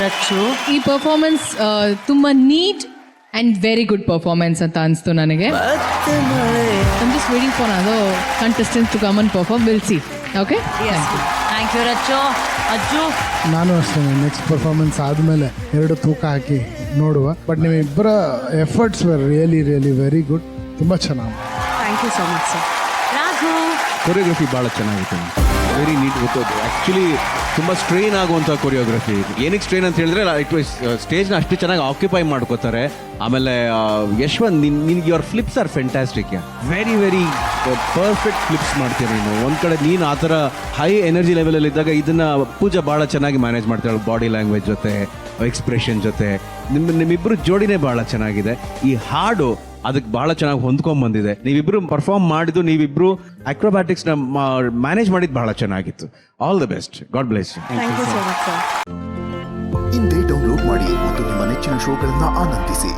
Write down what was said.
ರಚ್ಚು ಈ ಪರ್ಫಾರ್ಮೆನ್ಸ್ ತುಂಬಾ neat and very good performance ಅಂತ ಅನಿಸ್ತು ನನಗೆ. I'm just waiting for other contestants to come and perform. We'll see. Okay? Thank you Rachchu. Ajju ನಾನು ಅಷ್ಟೇ ನೆಕ್ಸ್ಟ್ ಪರ್ಫಾರ್ಮೆನ್ಸ್ ಆದಮೇಲೆ 2 ತೂಕ ಹಾಕಿ ನೋಡುವ. ಬಟ್ ನಿಮ್ಮಿಬ್ಬರ efforts were really very good. ತುಂಬ ಚೆನ್ನಾಗಿ. Thank you so much sir. Raghu choreography ಭಾಳ ಚೆನ್ನಾಗಿತ್ತು, ವೆರಿ ನೀಟ್ ಗೊತ್ತೋದು. ಆ್ಯಕ್ಚುಲಿ ತುಂಬ ಸ್ಟ್ರೈನ್ ಆಗುವಂಥ ಕೊರಿಯೋಗ್ರಫಿ ಇದು. ಏನಕ್ಕೆ ಸ್ಟ್ರೈನ್ ಅಂತ ಹೇಳಿದ್ರೆ ಸ್ಟೇಜ್ನ ಅಷ್ಟು ಚೆನ್ನಾಗಿ ಆಕ್ಯುಪೈ ಮಾಡ್ಕೋತಾರೆ. ಆಮೇಲೆ ಯಶ್ವಂತ್ ನಿನ್ಗೆ your flips are fantastic. Very perfect flips ಮಾಡ್ತೀಯ ನೀನು. ಒಂದು ಕಡೆ ನೀನು ಆ ಥರ ಹೈ ಎನರ್ಜಿ ಲೆವೆಲಲ್ಲಿ ಇದ್ದಾಗ ಇದನ್ನ ಪೂಜಾ ಭಾಳ ಚೆನ್ನಾಗಿ ಮ್ಯಾನೇಜ್ ಮಾಡ್ತಾಳೆ, ಬಾಡಿ ಲ್ಯಾಂಗ್ವೇಜ್ ಜೊತೆ ಎಕ್ಸ್ಪ್ರೆಷನ್ ಜೊತೆ. ನಿಮ್ಮಿಬ್ಬರು ಜೋಡಿನೇ ಭಾಳ ಚೆನ್ನಾಗಿದೆ. ಈ ಹಾಡು ಅದಕ್ಕೆ ಬಹಳ ಚೆನ್ನಾಗಿ ಹೊಂದ್ಕೊಂಡ್ ಬಂದಿದೆ. ನೀವಿಬ್ರು ಪರ್ಫಾರ್ಮ್ ಮಾಡಿದ್ದು, ನೀವಿಬ್ರು ಅಕ್ರೋಬ್ಯಾಟಿಕ್ಸ್ ಮ್ಯಾನೇಜ್ ಮಾಡಿದ್ದು ಬಹಳ ಚೆನ್ನಾಗಿತ್ತು. All the best. God bless you. Thank you so much sir. ಇಂದೇ ಡೌನ್ಲೋಡ್ ಮಾಡಿ ಮತ್ತು ನಿಮ್ಮ ನೆಚ್ಚಿನ ಶೋಗಳನ್ನು ಆನಂದಿಸಿ.